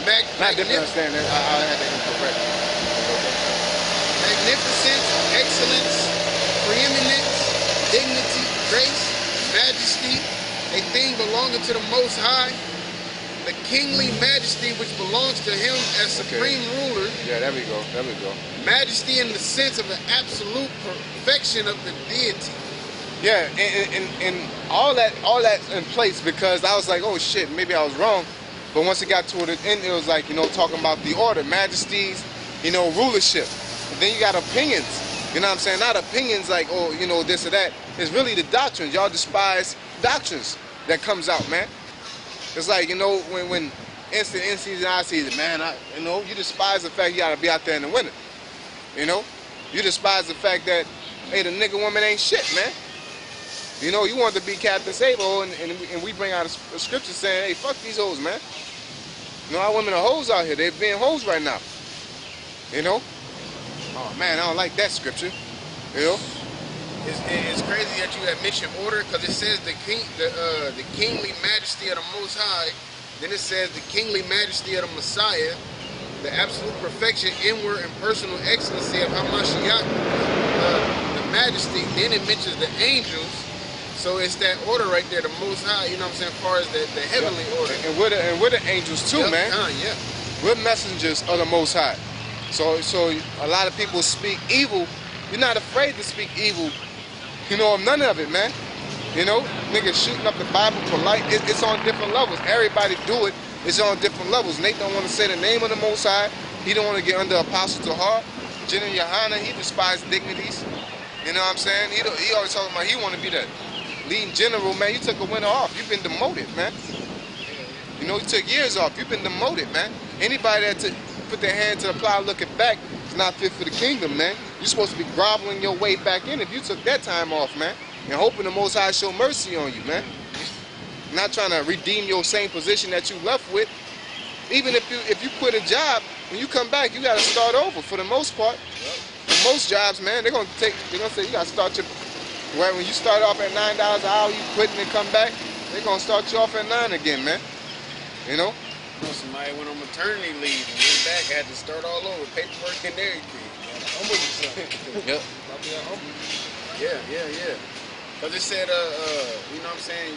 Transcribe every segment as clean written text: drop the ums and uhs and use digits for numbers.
Not different understanding. I had that incorrect. Magnificence, excellence, preeminence, dignity, grace, majesty, a thing belonging to the Most High, the kingly majesty which belongs to him as supreme ruler. Yeah, there we go. There we go. Majesty in the sense of the absolute perfection of the deity. Yeah, and all that's in place because I was like, oh shit, maybe I was wrong. But once it got to the end, it was like, you know, talking about the order, majesties, you know, rulership. And then you got opinions. You know what I'm saying? Not opinions like, oh, you know, this or that. It's really the doctrines. Y'all despise doctrines that comes out, man. It's like, you know, when in season, out season, man, you know, you despise the fact you gotta be out there in the winter. You know? You despise the fact that, hey, the nigga woman ain't shit, man. You know, you want to be Captain Sable, and we bring out a scripture saying, hey, fuck these hoes, man. You know, our women are hoes out here. They're being hoes right now. You know? Oh, man, I don't like that scripture. You know? It's crazy that you have mentioned order because it says the kingly majesty of the Most High. Then it says the kingly majesty of the Messiah, the absolute perfection, inward and personal excellency of Hamashiach, the majesty. Then it mentions the angels. So it's that order right there, the Most High. You know what I'm saying? As far as the heavenly order. And we're the angels too, man. Yeah. We're messengers of the Most High. So a lot of people speak evil. You're not afraid to speak evil. You know, of none of it, man. You know, niggas shooting up the Bible polite. It's on different levels. Everybody do it. It's on different levels. Nate don't want to say the name of the Most High. He don't want to get under Apostle to heart. General Yohana, he despised dignities. You know what I'm saying? He always talking about he want to be the leading general, man. You took a winter off. You've been demoted, man. You know, you took years off. You've been demoted, man. Anybody that put their hand to the plow looking back is not fit for the kingdom, man. You're supposed to be groveling your way back in if you took that time off, man. And hoping the Most High show mercy on you, man. Not trying to redeem your same position that you left with. Even if you quit a job, when you come back, you got to start over for the most part. For most jobs, man, they're gonna say you got to start your. Well, when you start off at $9 an hour, you quitting and come back, they're gonna start you off at 9 again, man. You know? Somebody went on maternity leave and went back, had to start all over, paperwork and everything. Humble yourself. Yep. Yeah. Cause it said, you know what I'm saying?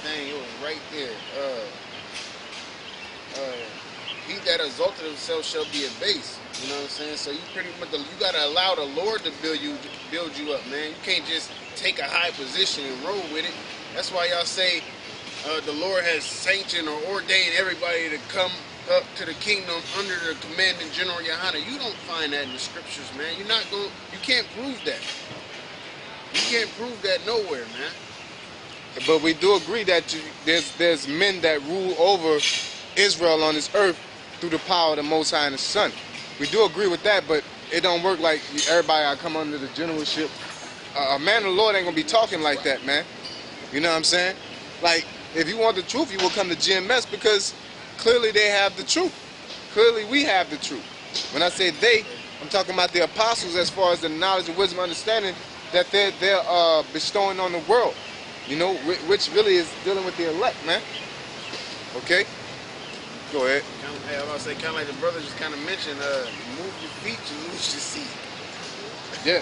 Dang, it was right there. He that exalted himself shall be abased. You know what I'm saying? So you pretty much you gotta allow the Lord to build you up, man. You can't just take a high position and roll with it. That's why y'all say the Lord has sanctioned or ordained everybody to come up to the kingdom under the commanding General Yohana. You don't find that in the scriptures, man. You can't prove that. You can't prove that nowhere, man. But we do agree that there's men that rule over Israel on this earth through the power of the Most High and the Son. We do agree with that, but it don't work like everybody I come under the generalship. A man of the Lord ain't gonna be talking like that, man. You know what I'm saying? Like, if you want the truth, you will come to GMS because clearly they have the truth. Clearly we have the truth. When I say they, I'm talking about the apostles as far as the knowledge and wisdom understanding that they're bestowing on the world. You know, which really is dealing with the elect, man. Okay? Go ahead. I was about to say, kind of like the brother just kind of mentioned, move your feet, you lose your seat. Yeah.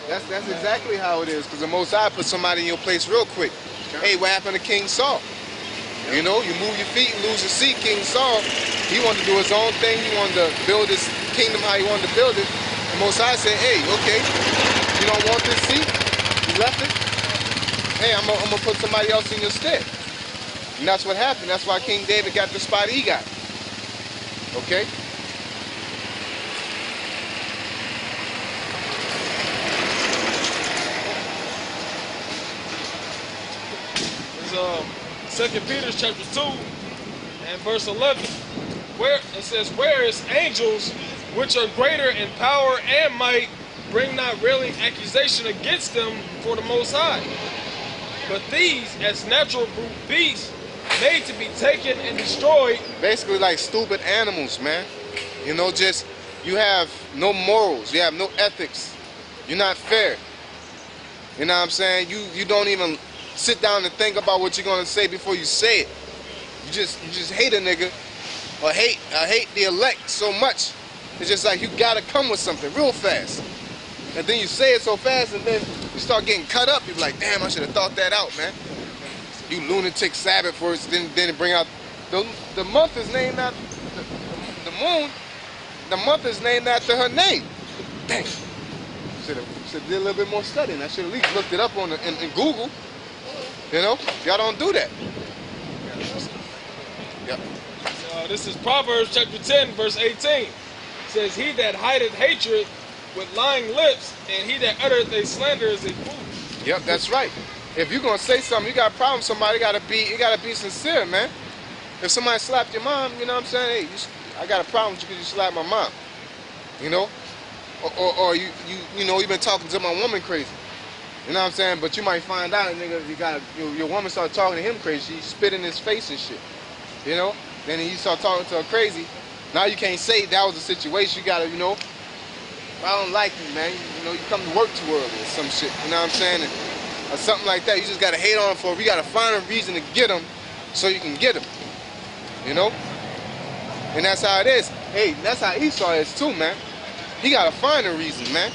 That's exactly how it is, because the Most High put somebody in your place real quick. Hey, what happened to King Saul? You know, you move your feet and lose your seat. King Saul, he wanted to do his own thing. He wanted to build his kingdom how he wanted to build it. The Most High said, hey, okay, you don't want this seat? You left it? Hey, I'm gonna put somebody else in your stead. And that's what happened. That's why King David got the spot he got. Okay? It's 2 Peter chapter 2 and verse 11. Where it says, whereas angels, which are greater in power and might, bring not railing accusation against them for the Most High. But these, as natural brute beasts, made to be taken and destroyed. Basically like stupid animals, man. You know, just, you have no morals. You have no ethics. You're not fair. You know what I'm saying? You don't even sit down and think about what you're going to say before you say it. You just hate a nigga or hate the elect so much. It's just like you gotta come with something real fast. And then you say it so fast and then you start getting cut up. You're like, damn, I should have thought that out, man. You lunatic Sabbath first, then bring out the month is named after the moon. The month is named after her name. Dang. Should have did a little bit more studying. I should have at least looked it up on in Google. You know, y'all don't do that. Yep. This is Proverbs chapter 10, verse 18. It says, he that hideth hatred with lying lips, and he that uttereth a slander is a fool. Yep, that's right. If you're gonna say something, you got a problem with somebody, you gotta be sincere, man. If somebody slapped your mom, you know what I'm saying? Hey, I got a problem with you because you slapped my mom. You know? Or you know, you've been talking to my woman crazy. You know what I'm saying? But you might find out, nigga, your woman start talking to him crazy. She spit in his face and shit. You know? Then you start talking to her crazy. Now you can't say that was a situation. You gotta, you know, I don't like you, man. You know, you come to work too early or some shit. You know what I'm saying? Or something like that. You just gotta hate on him for. We gotta find a reason to get him, so you can get him. You know? And that's how it is. Hey, that's how Esau is too, man. He gotta find a reason, man.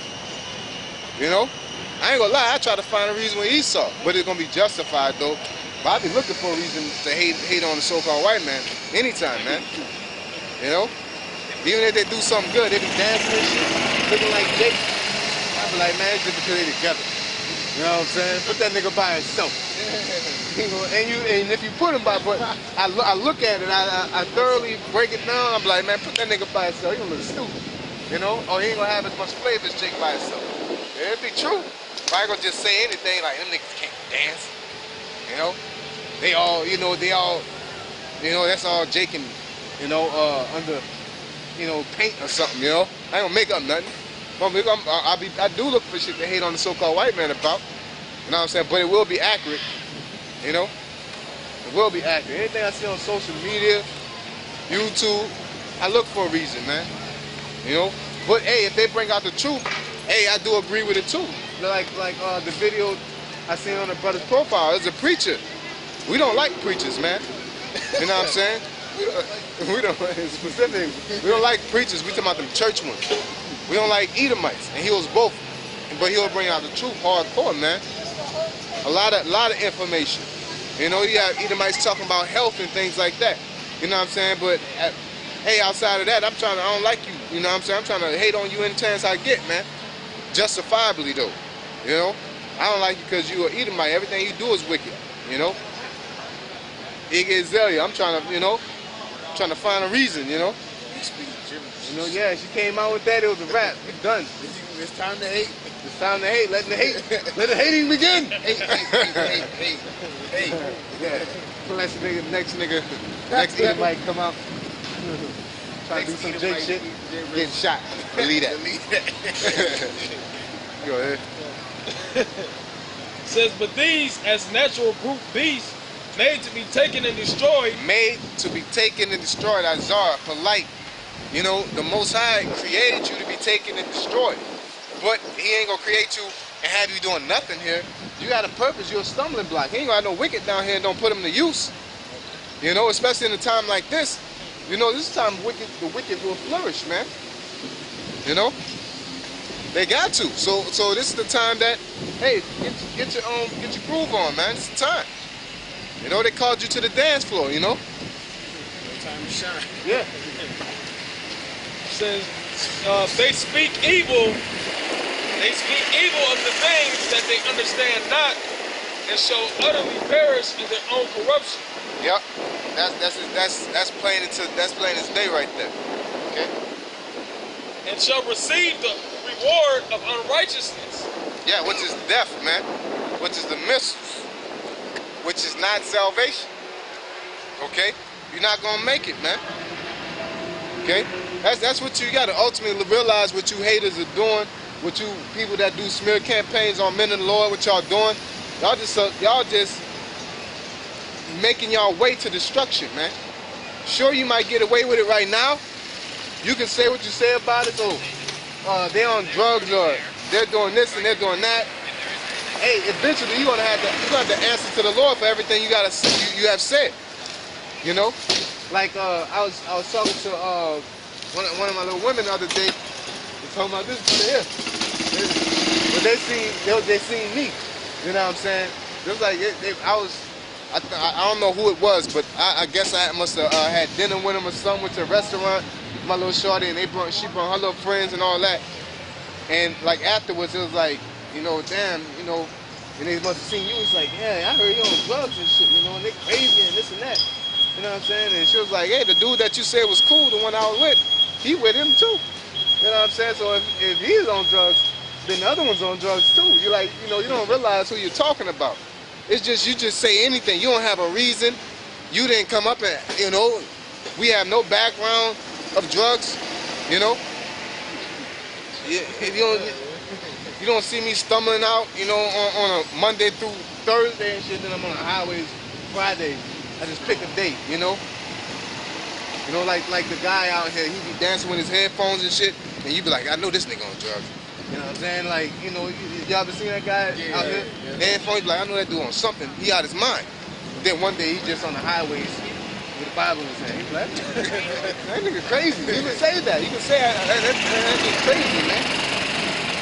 You know? I ain't gonna lie, I try to find a reason with Esau, but it's gonna be justified though. But I be looking for a reason to hate on the so-called white man anytime, man. You know? Even if they do something good, they be dancing and shit, looking like Jake. I be like, man, it's just because they together. You know what I'm saying? Put that nigga by himself. and if you put him by, but I look at it, I thoroughly break it down. I'm like, man, put that nigga by himself. He gonna look stupid. You know? Or he ain't gonna have as much flavor as Jake by himself. It'd be true. If I ain't gonna just say anything like them niggas can't dance. You know? They all, that's all Jake and, under, paint or something, you know? I ain't gonna make up nothing. I do look for shit to hate on the so-called white man about. You know what I'm saying? But it will be accurate. You know? It will be accurate. Anything I see on social media, YouTube, I look for a reason, man. You know? But hey, if they bring out the truth, hey, I do agree with it too. Like the video I seen on the brother's profile, it's a preacher. We don't like preachers, man. You know what I'm saying? We don't specific. We don't like preachers. We talking about them church ones. We don't like Edomites, and he was both. But he'll bring out the truth hardcore, man. A lot of information. You know, you have Edomites talking about health and things like that. You know what I'm saying? But hey, outside of that, I don't like you. You know what I'm saying? I'm trying to hate on you any chance I get, man. Justifiably though. You know? I don't like you because you are Edomite. Everything you do is wicked. You know? Zelia. I'm trying to find a reason, you know? You know, yeah, she came out with that, it was a wrap. We done. It's time to hate. It's time to hate. Let the hating begin. Hey. Yeah. Next Edomite come out. Trying to do some Jake shit. Getting shot. Believe that. Go ahead. It says, but these as natural brute beasts made to be taken and destroyed. Made to be taken and destroyed. Azar, polite. You know, the Most High created you to be taken and destroyed. But he ain't gonna create you and have you doing nothing here. You got a purpose, you're a stumbling block. He ain't gonna have no wicked down here and don't put him to use. You know, especially in a time like this. You know, this time the wicked will flourish, man. You know? They got to. So this is the time that, hey, get your groove on, man. It's the time. You know, they called you to the dance floor, you know? Time to shine. Yeah. Says they speak evil of the things that they understand not, and shall utterly perish in their own corruption. Yep, that's plain as day right there. Okay. And shall receive the reward of unrighteousness. Yeah, which is death, man. Which is the missiles. Which is not salvation. Okay, you're not gonna make it, man. Okay. That's what you gotta ultimately realize what you haters are doing, what you people that do smear campaigns on men of the Lord, what y'all doing. Y'all just making y'all way to destruction, man. Sure, you might get away with it right now. You can say what you say about it. Oh, they're on drugs or they're doing this and they're doing that. Hey, eventually you're gonna have to answer to the Lord for everything you have said. You know, like I was talking to one of my little women the other day. They talking about this here. But they seen me. You know what I'm saying? It was like I don't know who it was, but I guess I must have had dinner with him or something, went to a restaurant, my little shorty, and she brought her little friends and all that. And like afterwards, it was like, you know, damn, you know, and they must have seen you. It's like, yeah, I heard you on drugs and shit, you know, and they crazy and this and that. You know what I'm saying? And she was like, hey, the dude that you said was cool, the one I was with, he with him too. You know what I'm saying? So if he's on drugs, then the other one's on drugs too. You like, you know, you don't realize who you're talking about. It's just, you just say anything. You don't have a reason. You didn't come up and, you know, we have no background of drugs, you know. If you don't see me stumbling out, you know, on a Monday through Thursday and shit, then I'm on the highways Friday. I just pick a date, you know. You know, like the guy out here, he be dancing with his headphones and shit, and you be like, I know this nigga on drugs. You know what I'm saying? Like, you know, y'all been seeing that guy out here? Yeah. Headphones, you be like, I know that dude on something. He out his mind. Then one day he just on the highways with the Bible in his hand. He be like, that nigga crazy. You can say that. You can say that's just crazy, man.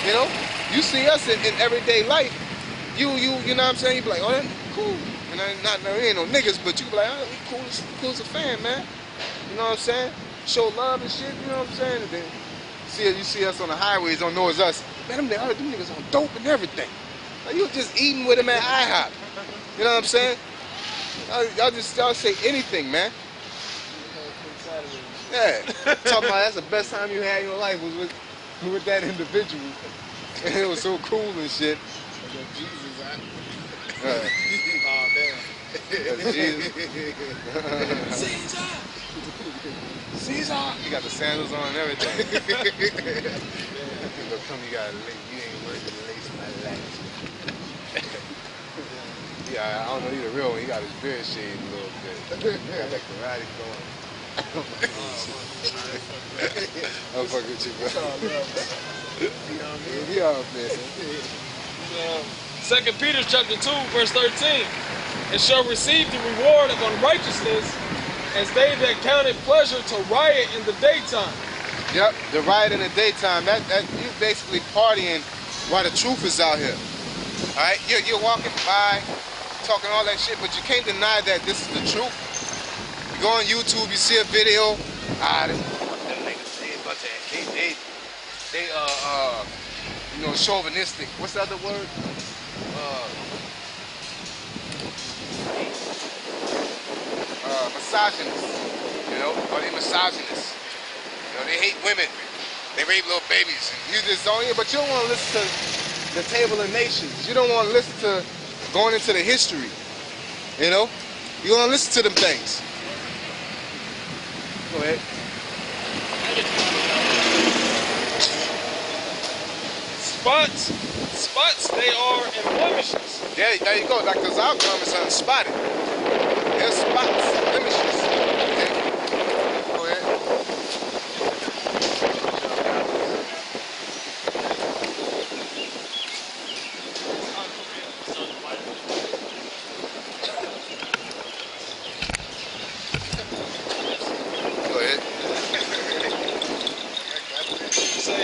You know? You see us in everyday life. You know what I'm saying? You be like, oh, that's cool. And there ain't no niggas, but you be like, oh, we cool as a fan, man. You know what I'm saying? Show love and shit, you know what I'm saying? And then you see us on the highways, don't know it's us. Man, them niggas on dope and everything. Like, you just eating with them at IHOP. You know what I'm saying? Y'all say anything, man. Yeah. Talking about that's the best time you had in your life was with that individual. And it was so cool and shit. Jesus, oh, damn. That's Jesus. Caesar! You got the sandals on and everything. Look, come, you got a lace. You ain't worth the lace my life. Yeah, I don't know, he's the real one. He got his beard shaved a little bit. He got that karate going. I'm fucking with you, bro. You all man. 2 Peter chapter 2, verse 13. And shall receive the reward of unrighteousness as they that count it pleasure to riot in the daytime. Yep, the riot in the daytime. That you basically partying while the truth is out here. All right, you're walking by, talking all that shit, but you can't deny that this is the truth. You go on YouTube, you see a video. Them niggas say about that. They you know, chauvinistic. What's the other word? Misogynist, you know, or they misogynists. You know, they hate women. They rape little babies. You just don't hear, but you don't want to listen to the Table of Nations. You don't want to listen to going into the history. You know, you want to listen to them things. Go ahead. Spots they are and blemishes. Yeah, there you go. Like those outcomes are spotted. There's spots, blemishes. Okay. Go ahead. Go ahead. Say,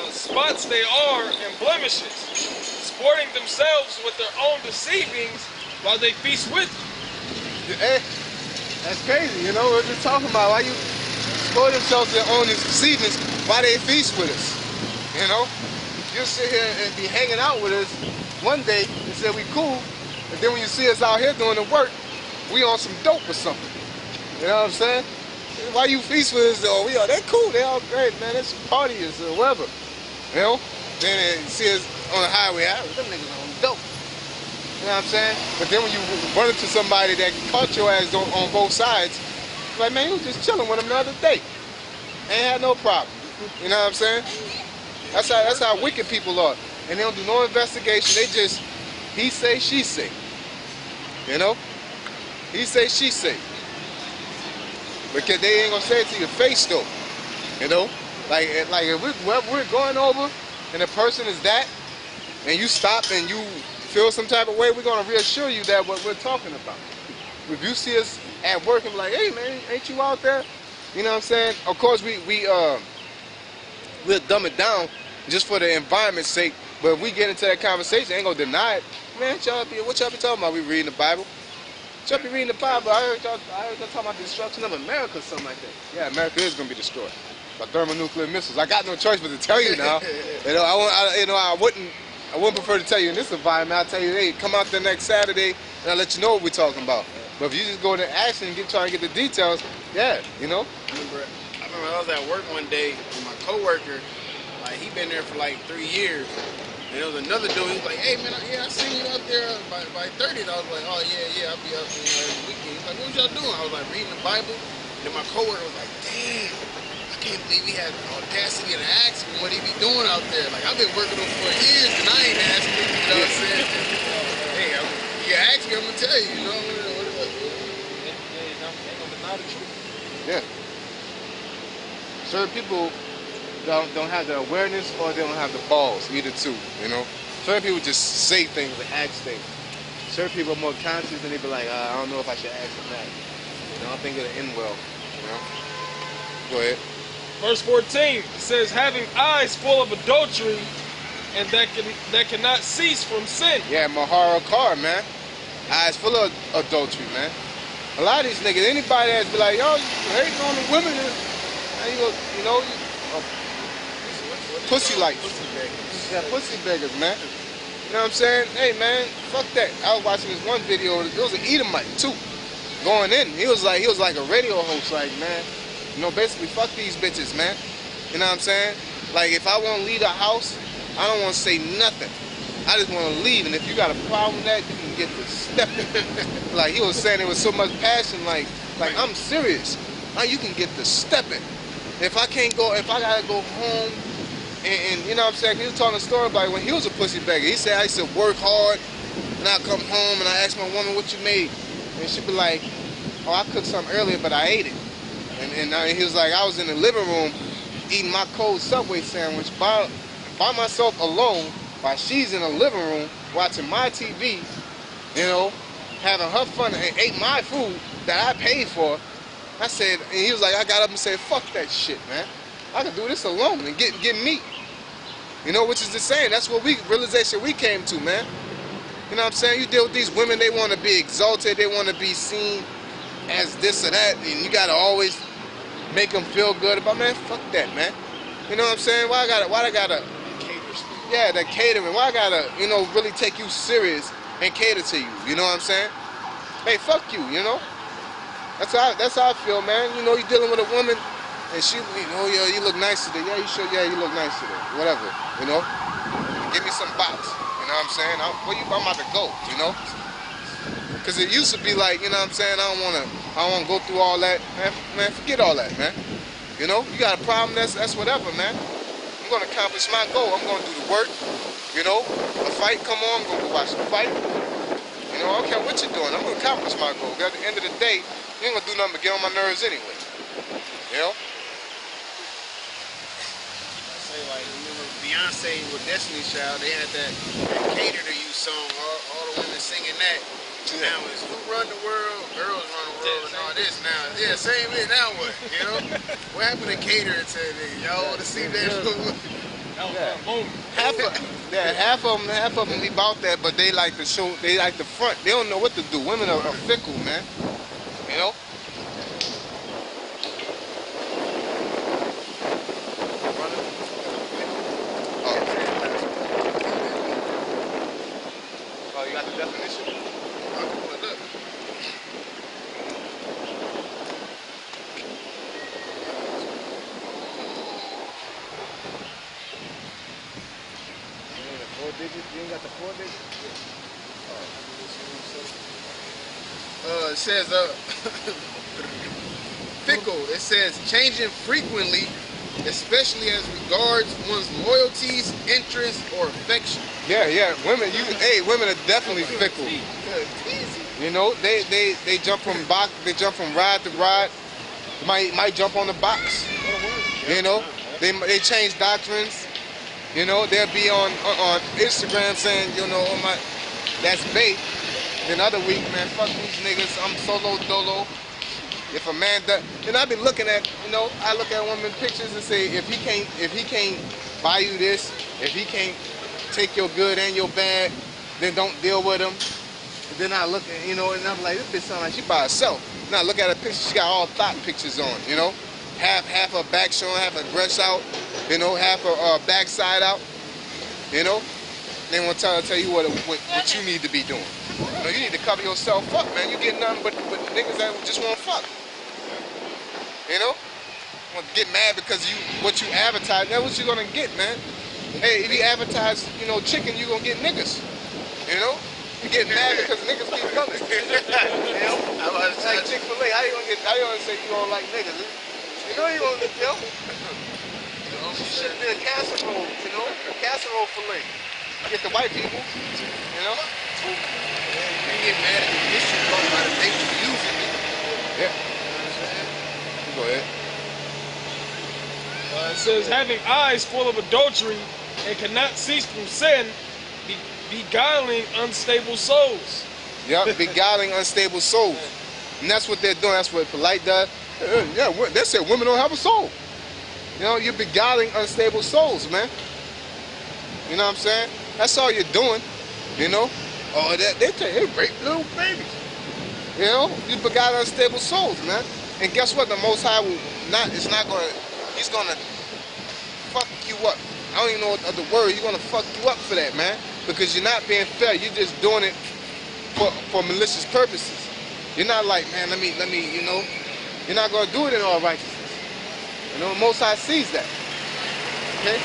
spots they are and blemishes, sporting themselves with their own deceivings while they feast with you. Hey, that's crazy, you know, we're just talking about why you spoil themselves their own deceivings, why they feast with us, you know? You'll sit here and be hanging out with us one day and say we cool, and then when you see us out here doing the work, we on some dope or something, you know what I'm saying? Why you feast with us, though? They're cool, they all great, man, it's partyers or whatever, you know? Then they see us on the highway, them niggas on dope. You know what I'm saying? But then when you run into somebody that caught your ass on both sides, like, man, you was just chilling with him the other day. Ain't had no problem. You know what I'm saying? That's how wicked people are. And they don't do no investigation. They just, he say, she say. You know? He say, she say. Because they ain't gonna say it to your face, though. You know? Like if we're going over and the person is that, and you stop and you feel some type of way, we're going to reassure you that what we're talking about. if you see us at work and be like, hey man, ain't you out there? You know what I'm saying? Of course we'll dumb it down just for the environment's sake. But if we get into that conversation, ain't gonna deny it. Man, what y'all be talking about? We reading the Bible. Y'all be reading the Bible. I heard y'all talking about the destruction of America or something like that. Yeah, America is gonna be destroyed by thermonuclear missiles. I got no choice but to tell you now. I wouldn't prefer to tell you in this environment. I'll tell you, hey, come out there next Saturday and I'll let you know what we're talking about. But if you just go into action and try to get the details, yeah, you know. I remember I was at work one day and my coworker, like he been there for like 3 years. And there was another dude, he was like, hey man, I seen you out there by 30. And I was like, oh yeah, I'll be out there every weekend. He's like, what was y'all doing? I was like, reading the Bible. And then my coworker was like, damn, I can't believe he had the audacity to ask me what he be doing out there. Like, I've been working with him for years and I ain't asking him, you know what I'm saying? Hey, you ask me, I'm gonna tell you, you know what I'm Yeah. Certain people don't have the awareness or they don't have the balls, either two, you know. Certain people just say things and ask things. Certain people are more conscious and they be like, I don't know if I should ask them that. You know, I think it'll end well, you know. Go ahead. Verse 14 says, having eyes full of adultery and that cannot cease from sin. Yeah, Mahara Kar, man. Eyes full of adultery, man. A lot of these niggas, anybody that's be like, yo, you hating on the women, and you know, pussy lights. Yeah, pussy beggars, man. You know what I'm saying? Hey, man, fuck that. I was watching this one video. It was an Edomite too, going in. He was like a radio host, like, man, you know, basically fuck these bitches, man. You know what I'm saying? Like, if I want to leave the house, I don't want to say nothing. I just want to leave, and if you got a problem with that, you can get to stepping. Like he was saying, it was so much passion. Like I'm serious. You can get to stepping. If I gotta go home, and you know what I'm saying, he was telling a story about when he was a pussy beggar. He said I used to work hard, and I come home and I ask my woman what you made, and she'd be like, oh, I cooked something earlier, but I ate it. And he was like, I was in the living room eating my cold Subway sandwich by myself alone, while she's in the living room watching my TV, you know, having her fun and ate my food that I paid for. I said, and he was like, I got up and said, fuck that shit, man. I can do this alone and get meat. You know, which is the same. That's what realization we came to, man. You know what I'm saying? You deal with these women, they want to be exalted, they want to be seen as this or that, and you got to always make them feel good about, man, fuck that, man. You know what I'm saying? Why I gotta yeah, the catering. Why I gotta, you know, really take you serious and cater to you? You know what I'm saying? Hey, fuck you, you know? That's how I feel, man. You know, you're dealing with a woman and she, you know, yeah, you look nice today. Yeah, you sure, yeah, you look nice today. Whatever, you know? Give me some box, you know what I'm saying? I'm about to go, you know? Because it used to be like, you know what I'm saying, I don't wanna go through all that. Man, forget all that, man. You know, you got a problem, that's whatever, man. I'm gonna accomplish my goal. I'm gonna do the work, you know. A fight come on, I'm gonna go watch the fight. You know, I don't care what you're doing, I'm gonna accomplish my goal. At the end of the day, you ain't gonna do nothing but get on my nerves anyway. You know? say, like, remember Beyonce with Destiny's Child, they had that Cater to You song, all the women singing that. Yeah. Now it's who run the world, girls run the world, and all this now. Yeah, same thing, now what? You know? What happened to Cater and said, y'all want to see that? Yeah. Half of them be about that, but they like to show, they like the front. They don't know what to do. Women are fickle, man. You know? Oh, you got the definition? You ain't got the 4 digits? It says, fickle. It says changing frequently, especially as regards one's loyalties, interests, or affection. Yeah. Women, women are definitely fickle. You know, they jump from ride to ride. Might jump on the box. You know, they change doctrines. You know, they'll be on Instagram saying, you know, that's bait. Then other week, man, fuck these niggas. I'm solo dolo. If a man does, then I be looking at, I look at women pictures and say, if he can't buy you this, if he can't take your good and your bad, then don't deal with him. And then I look at, and I'm like, this bitch sound like she by herself. Then I look at her picture, she got all thought pictures on, half her back showing, half her breast out, half her backside out, They want to tell you what you need to be doing. You need to cover yourself up, man. You get nothing but niggas that just want to fuck. Want to get mad because what you advertise, that's what you're gonna get, man. Hey, if you advertise, chicken, you gonna get niggas. You get mad because niggas keep coming. It's like Chick-fil-A. How you gonna say you don't like niggas? You gonna, you should be a casserole, casserole fillet. Get the white people, You get mad at the issue brought by the nation using it. Yeah. Go ahead. It says, having eyes full of adultery and cannot cease from sin, beguiling unstable souls. Yep, beguiling unstable souls. And that's what they're doing. That's what Polite does. Yeah, they said women don't have a soul. You're beguiling unstable souls, man. You know what I'm saying? That's all you're doing. Oh, they rape little babies. You beguile unstable souls, man. And guess what? The Most High he's gonna fuck you up. I don't even know what other word. He's gonna fuck you up for that, man. Because you're not being fair. You're just doing it for malicious purposes. You're not like, man, let me, you're not gonna do it in all righteousness. The Most High sees that. Okay?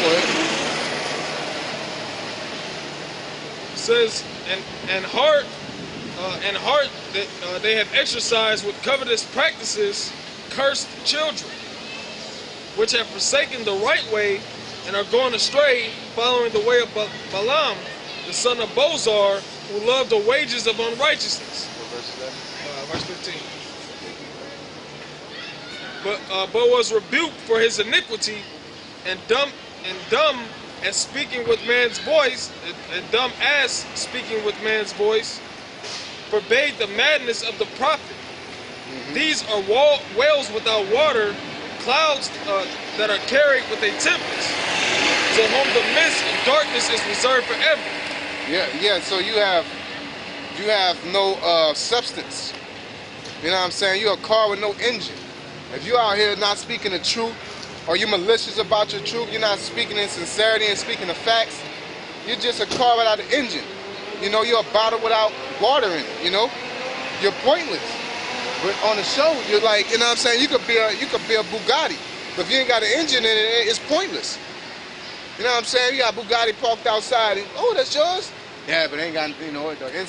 Go ahead. It says, and heart that they have exercised with covetous practices, cursed children, which have forsaken the right way and are going astray, following the way of Balaam, the son of Bozar, who loved the wages of unrighteousness. Verse 15. But was rebuked for his iniquity, and dumb as speaking with man's voice, and dumb as speaking with man's voice, forbade the madness of the prophet. These are wells without water, clouds that are carried with a tempest, to whom the mist of darkness is reserved forever. Yeah. So you have no substance. You know what I'm saying? You're a car with no engine. If you're out here not speaking the truth, or you're malicious about your truth, you're not speaking in sincerity and speaking the facts, you're just a car without an engine. You're a bottle without water in it, You're pointless. But on the show, you're like, you know what I'm saying? You could be a Bugatti. But if you ain't got an engine in it, it's pointless. You know what I'm saying? You got Bugatti parked outside and, oh, that's yours? Yeah, but it ain't got, the inside.